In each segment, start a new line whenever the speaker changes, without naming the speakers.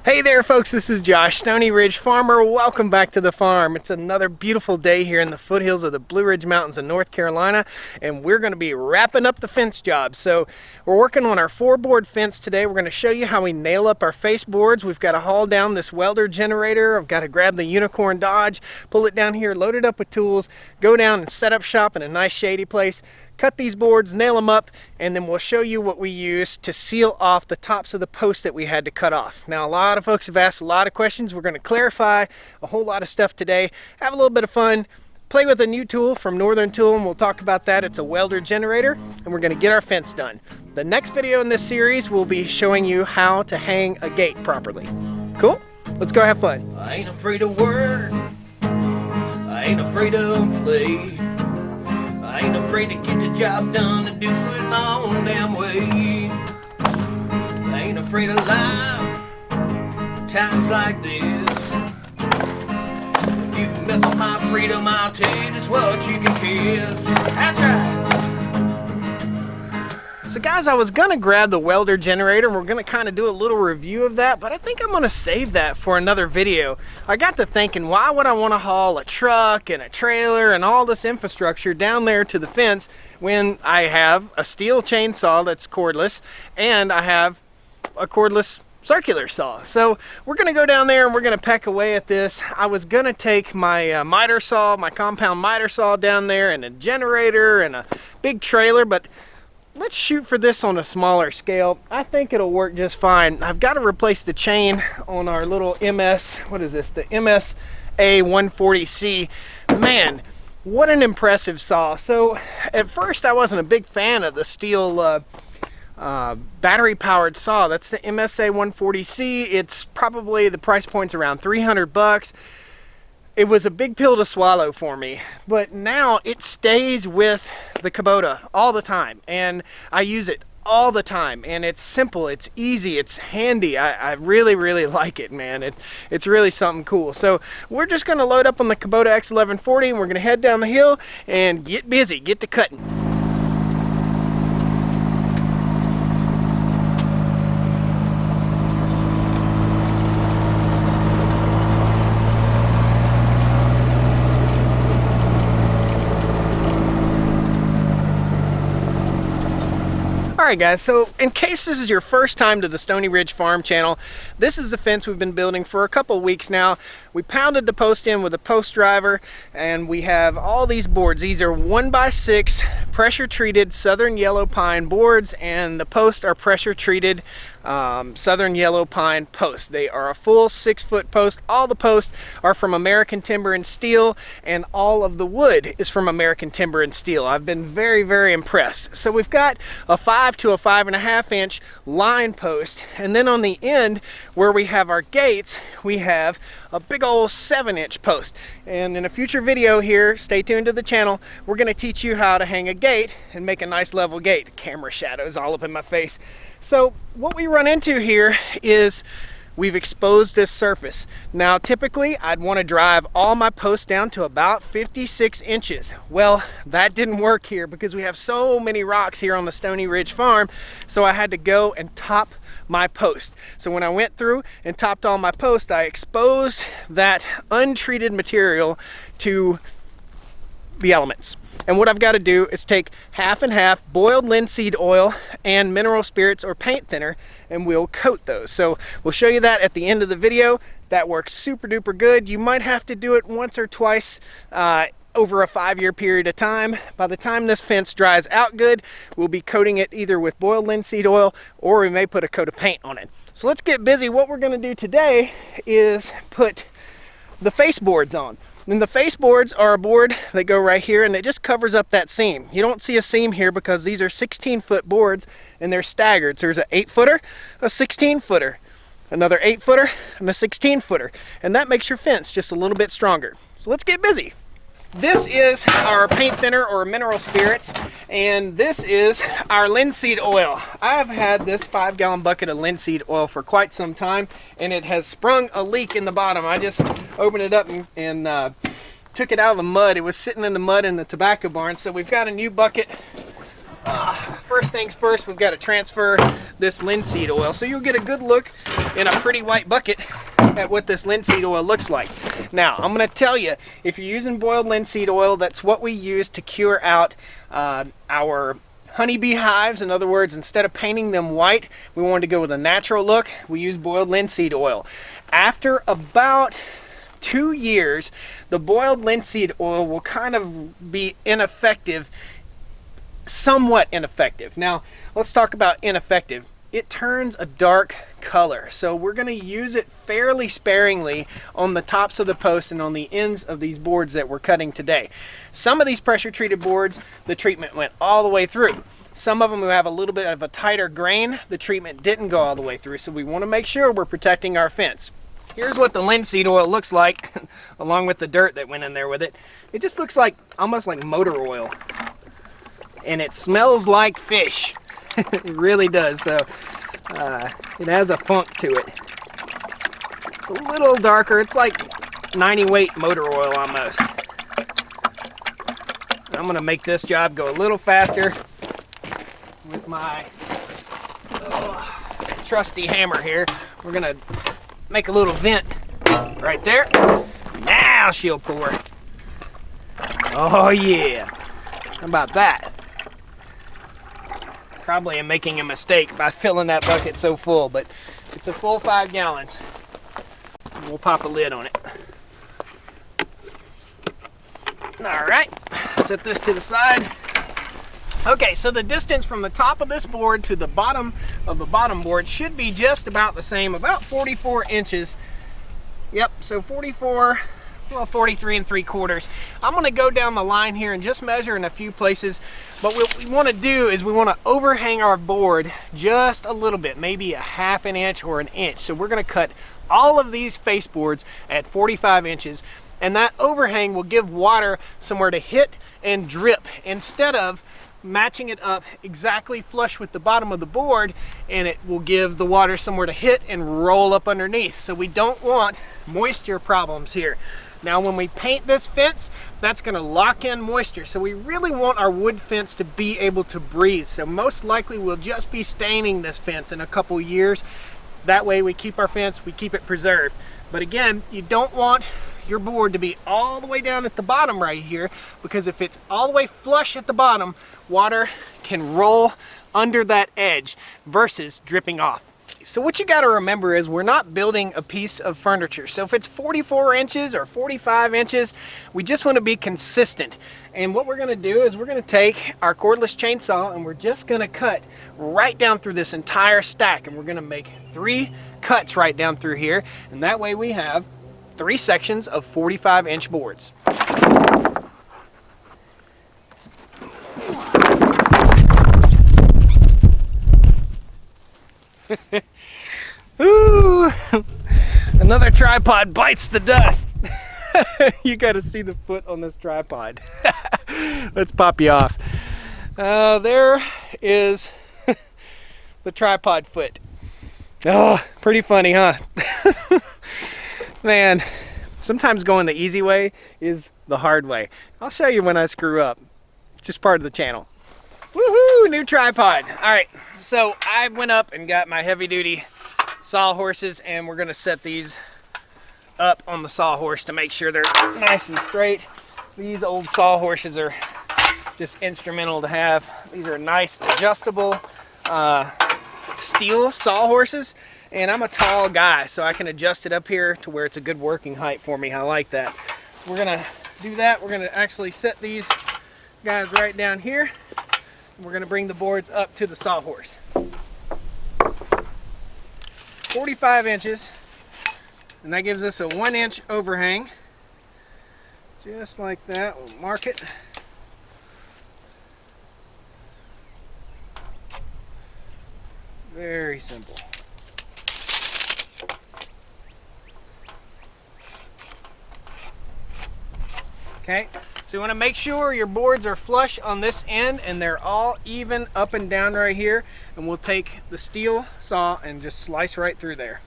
Hey there folks, this is Josh, Stoney Ridge Farmer. Welcome back to the farm. It's another beautiful day here in the foothills of the Blue Ridge Mountains in North Carolina, and we're going to be wrapping up the fence job. So we're working on our 4-board fence today. We're going to show you how we nail up our face boards. We've got to haul down this welder generator. I've got to grab the Unicorn Dodge, pull it down here, load it up with tools, go down and set up shop in a nice shady place, cut these boards, nail them up, and then we'll show you what we use to seal off the tops of the posts that we had to cut off. Now, a lot of folks have asked a lot of questions. We're going to clarify a whole lot of stuff today, have a little bit of fun, play with a new tool from Northern Tool, and we'll talk about that. It's a welder generator, and we're going to get our fence done. The next video in this series will be showing you how to hang a gate properly. Cool? Let's go have fun.
I ain't afraid of work, I ain't afraid of play, I ain't afraid to get the job done and do it my own damn way. I ain't afraid of life, times like this. If you mess with my freedom, I'll tell you just what you can kiss. That's right.
So guys, I was gonna grab the welder generator and we're gonna kind of do a little review of that, but I think I'm gonna save that for another video. I got to thinking, why would I want to haul a truck and a trailer and all this infrastructure down there to the fence when I have a steel chainsaw that's cordless and I have a cordless circular saw? So we're gonna go down there and we're gonna peck away at this. I was gonna take my miter saw, my compound miter saw down there, and a generator and a big trailer, but let's shoot for this on a smaller scale. I think it'll work just fine. I've got to replace the chain on our little MS, what is this? The MS A140C. Man, what an impressive saw. So at first I wasn't a big fan of the steel battery powered saw. That's the MSA 140C. It's probably, the price point's around 300 bucks. It was a big pill to swallow for me, but now it stays with the Kubota all the time, and I use it all the time, and it's simple, it's easy, it's handy. I really like it, man. It's really something cool. So we're just gonna load up on the Kubota X1140 and we're gonna head down the hill and get busy, get to cutting. Alright guys, so in case this is your first time to the Stoney Ridge Farm channel, this is the fence we've been building for a couple weeks now. We pounded the post in with a post driver, and we have all these boards. These are 1x6 pressure treated southern yellow pine boards, and the posts are pressure treated southern yellow pine posts. They are a full 6-foot post. All the posts are from American Timber and Steel, and all of the wood is from American Timber and Steel. I've been very impressed. So we've got a 5 to a 5.5 inch line post, and then on the end where we have our gates, we have a big old 7-inch post. And in a future video here, stay tuned to the channel, we're going to teach you how to hang a gate and make a nice level gate. Camera shadows all up in my face. So what we run into here is we've exposed this surface. Now typically I'd want to drive all my posts down to about 56 inches. Well, that didn't work here because we have so many rocks here on the Stoney Ridge farm, so I had to go and top my post. So when I went through and topped all my posts, I exposed that untreated material to the elements. And what I've got to do is take half and half boiled linseed oil and mineral spirits or paint thinner, and we'll coat those. So we'll show you that at the end of the video. That works super duper good. You might have to do it once or twice over a 5-year period of time. By the time this fence dries out good, we'll be coating it either with boiled linseed oil, or we may put a coat of paint on it. So let's get busy. What we're going to do today is put the face boards on. And the face boards are a board that go right here, and it just covers up that seam. You don't see a seam here because these are 16-foot boards and they're staggered. So there's an 8-footer, a 16-footer, another 8-footer, and a 16-footer. And that makes your fence just a little bit stronger. So let's get busy. This is our paint thinner or mineral spirits, and this is our linseed oil. I've had this 5-gallon bucket of linseed oil for quite some time, and it has sprung a leak in the bottom. I just opened it up and took it out of the mud. It was sitting in the mud in the tobacco barn, so we've got a new bucket First things first, we've got to transfer this linseed oil. So you'll get a good look in a pretty white bucket at what this linseed oil looks like. Now, I'm going to tell you, if you're using boiled linseed oil, that's what we use to cure out our honeybee hives. In other words, instead of painting them white, we wanted to go with a natural look. We use boiled linseed oil. After about 2 years, the boiled linseed oil will kind of be ineffective, somewhat ineffective. Now, let's talk about ineffective. It turns a dark color, so we're going to use it fairly sparingly on the tops of the posts and on the ends of these boards that we're cutting today. Some of these pressure treated boards, the treatment went all the way through. Some of them who have a little bit of a tighter grain, the treatment didn't go all the way through, so we want to make sure we're protecting our fence. Here's what the linseed oil looks like along with the dirt that went in there with it. It just looks like almost like motor oil, and it smells like fish. It really does. So it has a funk to it. It's a little darker. It's like 90 weight motor oil almost. I'm gonna make this job go a little faster with my trusty hammer here. We're gonna make a little vent right there. Now she'll pour. Oh yeah, how about that? Probably am making a mistake by filling that bucket so full, but it's a full 5 gallons. We'll pop a lid on it. All right, set this to the side. Okay, so the distance from the top of this board to the bottom of the bottom board should be just about the same, about 44 inches. Yep, so 44, well, 43 3/4. I'm gonna go down the line here and just measure in a few places, but what we wanna do is we wanna overhang our board just a little bit, maybe a 1/2 inch or 1 inch. So we're gonna cut all of these face boards at 45 inches, and that overhang will give water somewhere to hit and drip instead of matching it up exactly flush with the bottom of the board, and it will give the water somewhere to hit and roll up underneath. So we don't want moisture problems here. Now when we paint this fence, that's going to lock in moisture, so we really want our wood fence to be able to breathe. So most likely we'll just be staining this fence in a couple years. That way we keep our fence, we keep it preserved. But again, you don't want your board to be all the way down at the bottom right here, because if it's all the way flush at the bottom, water can roll under that edge versus dripping off. So what you got to remember is we're not building a piece of furniture. So if it's 44 inches or 45 inches, we just want to be consistent. And what we're going to do is we're going to take our cordless chainsaw and we're just going to cut right down through this entire stack, and we're going to make 3 cuts right down through here, and that way we have 3 sections of 45-inch boards. Ooh, another tripod bites the dust. You got to see the foot on this tripod. Let's pop you off. There is the tripod foot. Oh, pretty funny, huh? Man, sometimes going the easy way is the hard way. I'll show you when I screw up. It's just part of the channel. Woohoo, new tripod. All right, so I went up and got my heavy duty sawhorses, and we're gonna set these up on the sawhorse to make sure they're nice and straight. These old sawhorses are just instrumental to have. These are nice adjustable steel sawhorses, and I'm a tall guy, so I can adjust it up here to where it's a good working height for me. I like that. We're gonna do that. We're gonna actually set these guys right down here. We're gonna bring the boards up to the sawhorse. 45 inches, and that gives us a 1-inch overhang. Just like that, we'll mark it. Very simple. Okay, so you want to make sure your boards are flush on this end and they're all even up and down right here, and we'll take the steel saw and just slice right through there.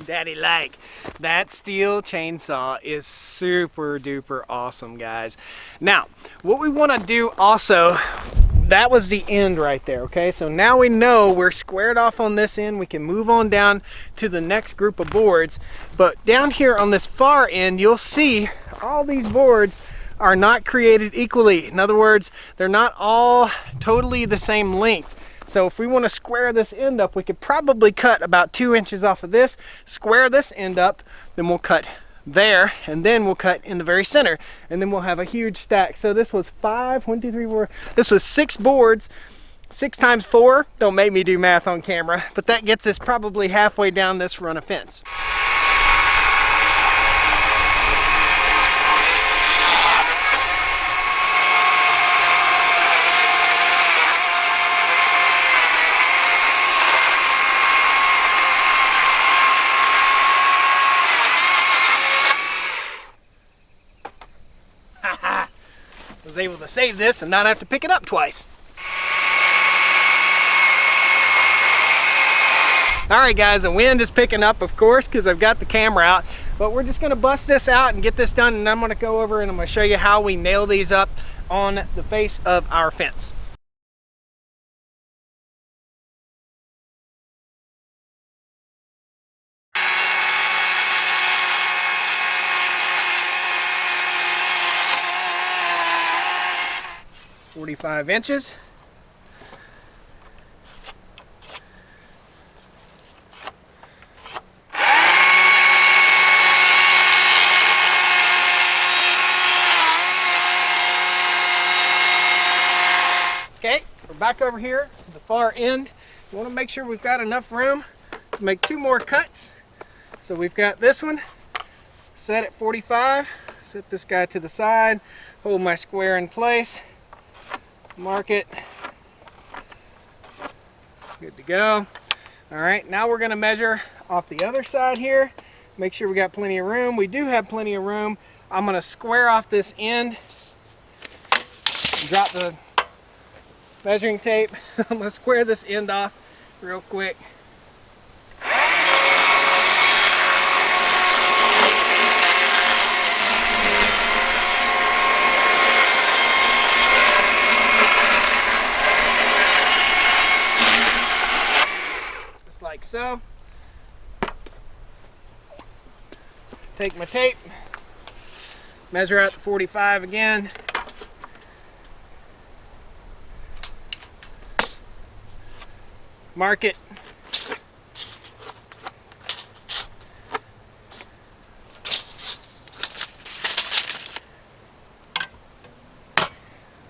Daddy like. That steel chainsaw is super duper awesome, guys. Now, what we want to do also, that was the end right there, okay? So now we know we're squared off on this end. We can move on down to the next group of boards. But down here on this far end, you'll see all these boards are not created equally. In other words, they're not all totally the same length. So if we want to square this end up, we could probably cut about 2 inches off of this, square this end up, then we'll cut there, and then we'll cut in the very center, and then we'll have a huge stack. So this was 4. This was 6 boards, 6 times 4. Don't make me do math on camera, but that gets us probably halfway down this run of fence. Was able to save this and not have to pick it up twice. Alright guys, the wind is picking up, of course, because I've got the camera out, but we're just going to bust this out and get this done, and I'm going to go over and I'm going to show you how we nail these up on the face of our fence. "45 inches. Okay, we're back over here to the far end. We want to make sure we've got enough room to make 2 more cuts. So we've got this one set at 45. Set this guy to the side, hold my square in place. Mark it. Good to go. All right, now we're going to measure off the other side here. Make sure we got plenty of room. We do have plenty of room. I'm going to square off this end. Drop the measuring tape. I'm going to square this end off real quick. Like so. Take my tape, measure out the 45 again. Mark it.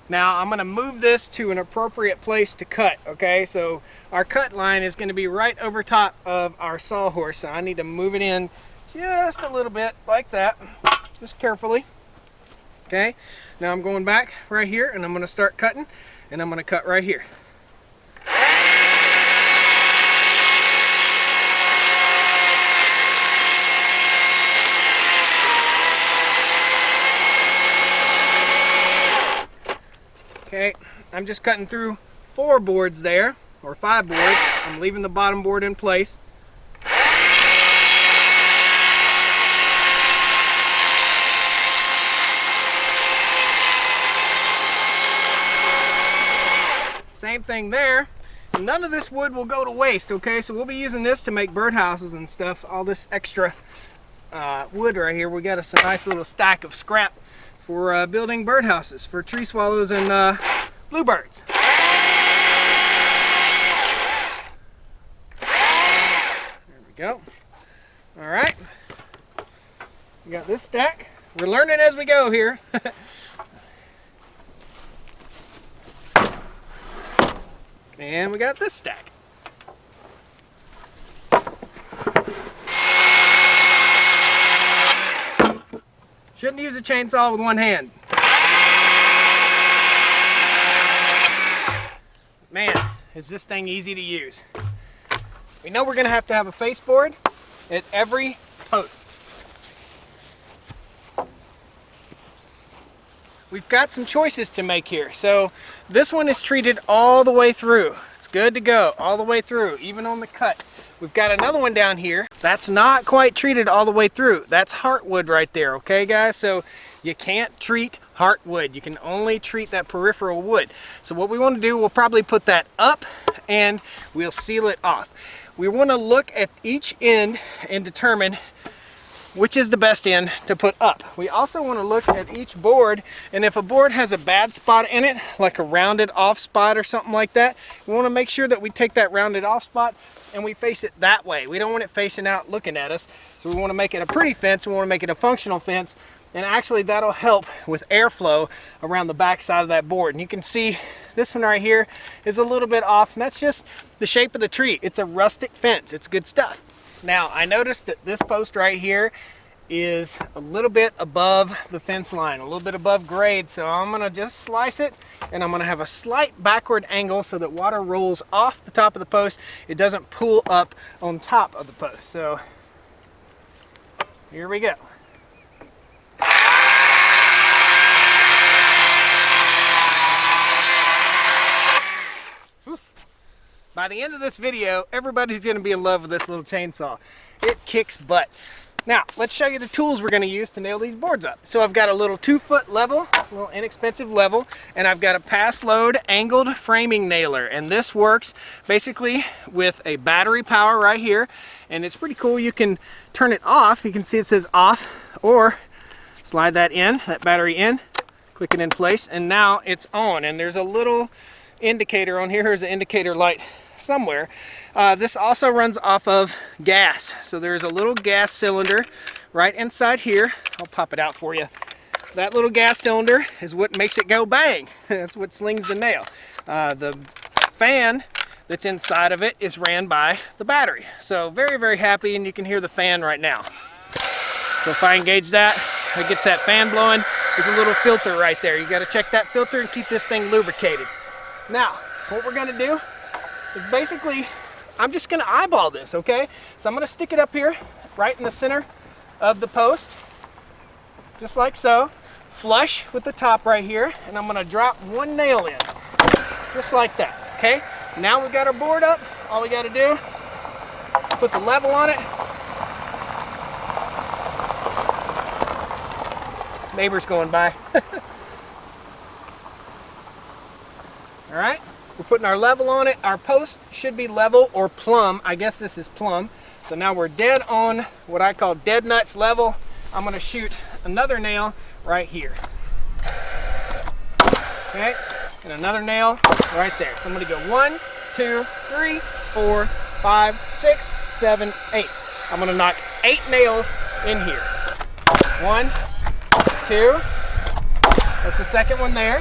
Now I'm going to move this to an appropriate place to cut, okay? So our cut line is going to be right over top of our sawhorse. So I need to move it in just a little bit like that, just carefully. Okay, now I'm going back right here and I'm going to start cutting, and I'm going to cut right here. Okay, I'm just cutting through 4 boards there, or 5 boards. I'm leaving the bottom board in place. Same thing there. And none of this wood will go to waste, okay? So we'll be using this to make birdhouses and stuff. All this extra wood right here. We got us a nice little stack of scrap for building birdhouses for tree swallows and bluebirds. There we go. All right, we got this stack. We're learning as we go here. And we got this stack. Shouldn't use a chainsaw with one hand. Man, is this thing easy to use. We know we're going to have a faceboard at every post. We've got some choices to make here. So this one is treated all the way through. It's good to go all the way through, even on the cut. We've got another one down here. That's not quite treated all the way through. That's heartwood right there, okay guys? So you can't treat heartwood. You can only treat that peripheral wood. So what we want to do, we'll probably put that up and we'll seal it off. We want to look at each end and determine which is the best end to put up. We also want to look at each board, and if a board has a bad spot in it, like a rounded off spot or something like that, we want to make sure that we take that rounded off spot and we face it that way. We don't want it facing out looking at us. So we want to make it a pretty fence. We want to make it a functional fence, and actually that'll help with airflow around the back side of that board. And you can see this one right here is a little bit off, and that's just the shape of the tree. It's a rustic fence. It's good stuff. Now, I noticed that this post right here is a little bit above the fence line, a little bit above grade, so I'm gonna just slice it, and I'm gonna have a slight backward angle so that water rolls off the top of the post. It doesn't pool up on top of the post. So here we go. By the end of this video, everybody's gonna be in love with this little chainsaw. It kicks butt. Now, let's show you the tools we're gonna use to nail these boards up. So I've got a little 2-foot level, a little inexpensive level, and I've got a pass load angled framing nailer. And this works basically with a battery power right here. And it's pretty cool. You can turn it off. You can see it says off, or slide that in, that battery in, click it in place, and now it's on. And there's a little indicator on here. Here's an indicator light somewhere. This also runs off of gas. So there's a little gas cylinder right inside here. I'll pop it out for you. That little gas cylinder is what makes it go bang. That's what slings the nail. The fan that's inside of it is ran by the battery. So very, very happy, and you can hear the fan right now. So if I engage that, it gets that fan blowing. There's a little filter right there. You got to check that filter and keep this thing lubricated. Now, what we're gonna do is basically, I'm just gonna eyeball this, okay? So I'm gonna stick it up here, right in the center of the post, just like so, flush with the top right here, and I'm gonna drop one nail in, just like that, okay? Now we've got our board up. All we gotta do, put the level on it. Neighbor's going by. All right, we're putting our level on it. Our post should be level or plumb. I guess this is plumb. So now we're dead on what I call dead nuts level. I'm gonna shoot another nail right here. Okay, and another nail right there. So I'm gonna go 1, 2, 3, 4, 5, 6, 7, 8. I'm gonna knock 8 nails in here. 1, 2, that's the second one there.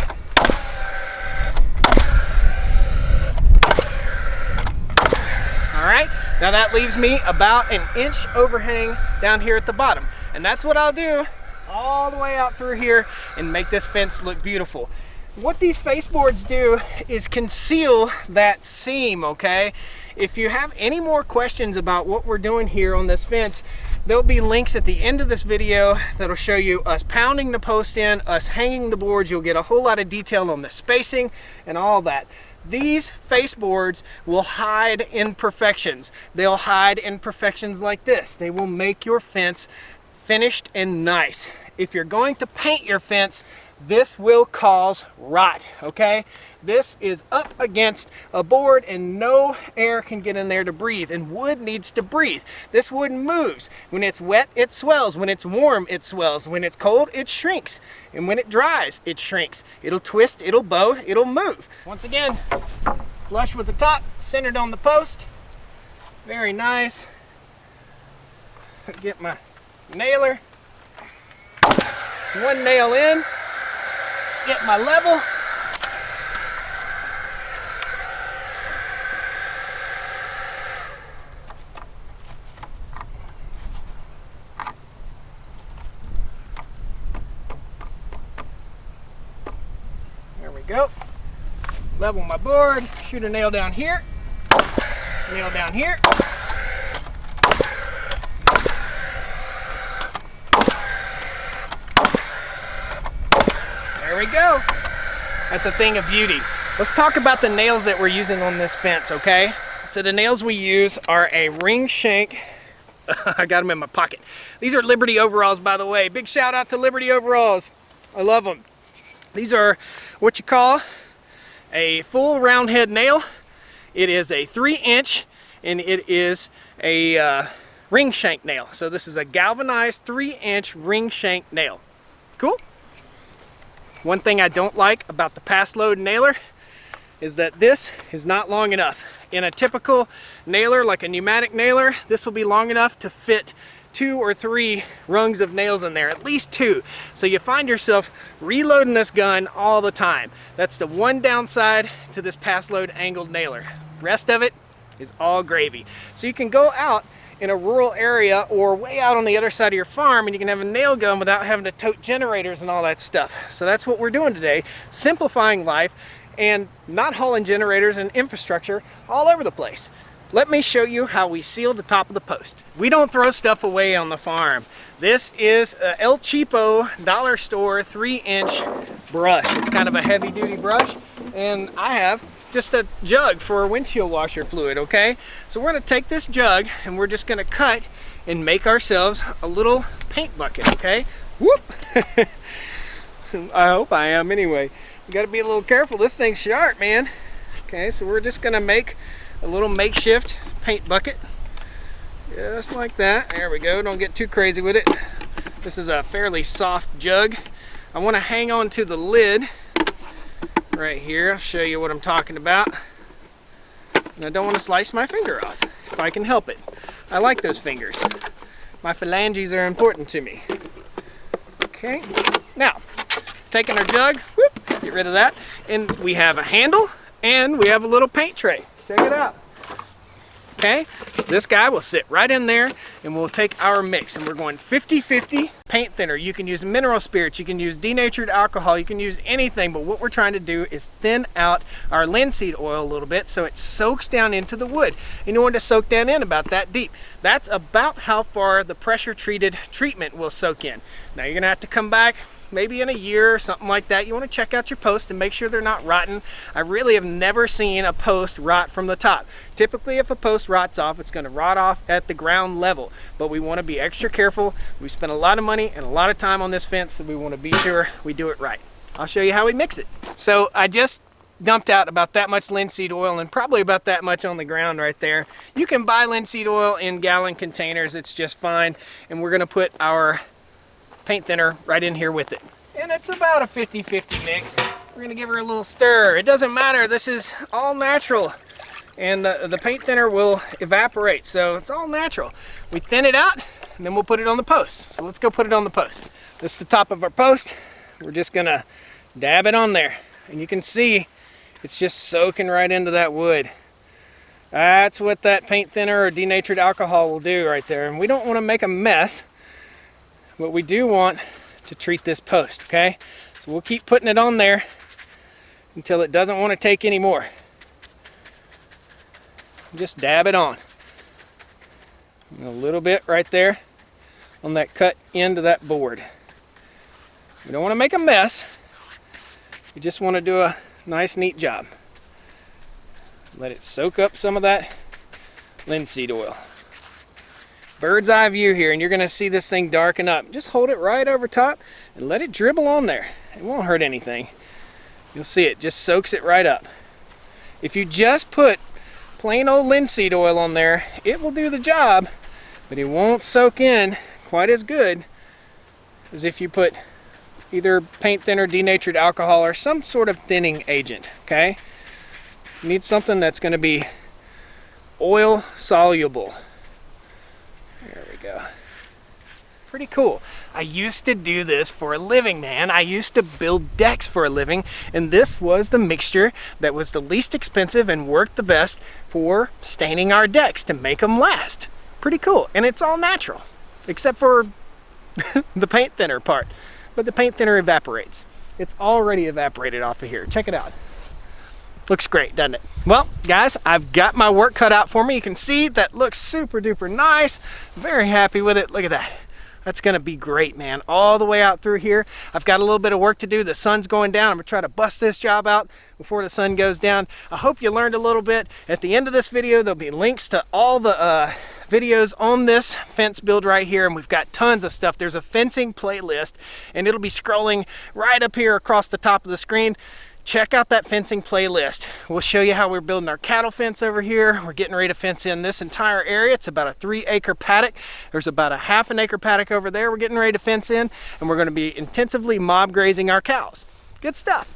All right, now that leaves me about an inch overhang down here at the bottom. And that's what I'll do all the way out through here and make this fence look beautiful. What these Faceboards do is conceal that seam, okay? If you have any more questions about what we're doing here on this fence, there'll be links at the end of this video that'll show you us pounding the post in, us hanging the boards. You'll get a whole lot of detail on the spacing and all that. These Faceboards will hide imperfections. They'll hide imperfections like this. They will make your fence finished and nice. If you're going to paint your fence, this will cause rot, okay? This is up against a board and no air can get in there to breathe, and wood needs to breathe. This wood moves. When it's wet, it swells. When it's warm, it swells. When it's cold, it shrinks. And when it dries, it shrinks. It'll twist, it'll bow, it'll move. Once again, flush with the top, centered on the post. Very nice. Get my nailer. One nail in. Get my level. There we go. Level my board, shoot a nail down here, nail down here. There we go. That's a thing of beauty. Let's talk about the nails that we're using on this fence, okay? So the nails we use are a ring shank. I got them in my pocket. These are Liberty overalls, by the way. Big shout out to Liberty overalls. I love them. These are what you call a full round head nail. It is a 3-inch and it is a ring shank nail. So this is a galvanized 3-inch ring shank nail. Cool. One thing I don't like about the pass load nailer is that this is not long enough. In a typical nailer, like a pneumatic nailer, this will be long enough to fit 2 or 3 rungs of nails in there, at least 2. So you find yourself reloading this gun all the time. That's the one downside to this pass load angled nailer. Rest of it is all gravy. So you can go out in a rural area or way out on the other side of your farm and you can have a nail gun without having to tote generators and all that stuff. So that's what we're doing today, simplifying life and not hauling generators and infrastructure all over the place. Let me show you how we seal the top of the post. We don't throw stuff away on the farm. This is a El Cheapo dollar store 3-inch brush. It's kind of a heavy duty brush, and I have just a jug for windshield washer fluid, okay? So we're gonna take this jug and we're just gonna cut and make ourselves a little paint bucket, okay? Whoop! I hope I am anyway. You gotta be a little careful, this thing's sharp, man. Okay, so we're just gonna make a little makeshift paint bucket. Just like that, there we go, don't get too crazy with it. This is a fairly soft jug. I wanna hang on to the lid right here. I'll show you what I'm talking about. And I don't wanna slice my finger off, if I can help it. I like those fingers. My phalanges are important to me. Okay, now, taking our jug, whoop, get rid of that, and we have a handle and we have a little paint tray. Check it out. Okay, this guy will sit right in there and we'll take our mix and we're going 50-50 paint thinner. You can use mineral spirits, you can use denatured alcohol, you can use anything, but what we're trying to do is thin out our linseed oil a little bit so it soaks down into the wood. And you want to soak down in about that deep. That's about how far the pressure treated treatment will soak in. Now you're gonna have to come back maybe in a year or something like that. You want to check out your post and make sure they're not rotten. I really have never seen a post rot from the top. Typically if a post rots off, it's going to rot off at the ground level, but we want to be extra careful. We spent a lot of money and a lot of time on this fence, so we want to be sure we do it right. I'll show you how we mix it. So I just dumped out about that much linseed oil and probably about that much on the ground right there. You can buy linseed oil in gallon containers, it's just fine. And we're going to put our paint thinner right in here with it. And it's about a 50-50 mix. We're gonna give her a little stir. It doesn't matter, this is all natural. And the paint thinner will evaporate, so it's all natural. We thin it out, and then we'll put it on the post. So let's go put it on the post. This is the top of our post. We're just gonna dab it on there. And you can see, it's just soaking right into that wood. That's what that paint thinner or denatured alcohol will do right there. And we don't wanna make a mess. But we do want to treat this post, okay? So we'll keep putting it on there until it doesn't want to take any more. Just dab it on. And a little bit right there on that cut end of that board. We don't want to make a mess. We just want to do a nice, neat job. Let it soak up some of that linseed oil. Bird's eye view here, and you're gonna see this thing darken up. Just hold it right over top and let it dribble on there. It won't hurt anything. You'll see it just soaks it right up. If you just put plain old linseed oil on there, it will do the job, but it won't soak in quite as good as if you put either paint thinner, denatured alcohol, or some sort of thinning agent, okay? You need something that's gonna be oil soluble. There we go. Pretty cool. I used to do this for a living, man. I used to build decks for a living, and this was the mixture that was the least expensive and worked the best for staining our decks to make them last. Pretty cool. And it's all natural, except for the paint thinner part. But the paint thinner evaporates. It's already evaporated off of here. Check it out. Looks great, doesn't it? Well, guys, I've got my work cut out for me. You can see that looks super duper nice. Very happy with it. Look at that. That's gonna be great, man. All the way out through here. I've got a little bit of work to do. The sun's going down. I'm gonna try to bust this job out before the sun goes down. I hope you learned a little bit. At the end of this video, there'll be links to all the videos on this fence build right here, and we've got tons of stuff. There's a fencing playlist, and it'll be scrolling right up here across the top of the screen. Check out that fencing playlist. We'll show you how we're building our cattle fence over here. We're getting ready to fence in this entire area. It's about a 3-acre paddock. There's about a 1/2 acre paddock over there we're getting ready to fence in, and we're gonna be intensively mob grazing our cows. Good stuff.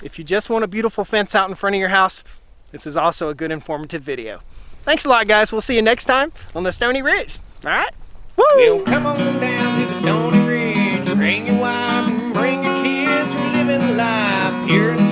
If you just want a beautiful fence out in front of your house, this is also a good informative video. Thanks a lot, guys. We'll see you next time on the Stoney Ridge. All right? Woo!
Well, come on down to the Stoney Ridge. Bring your wife and bring your kids. We're living life here in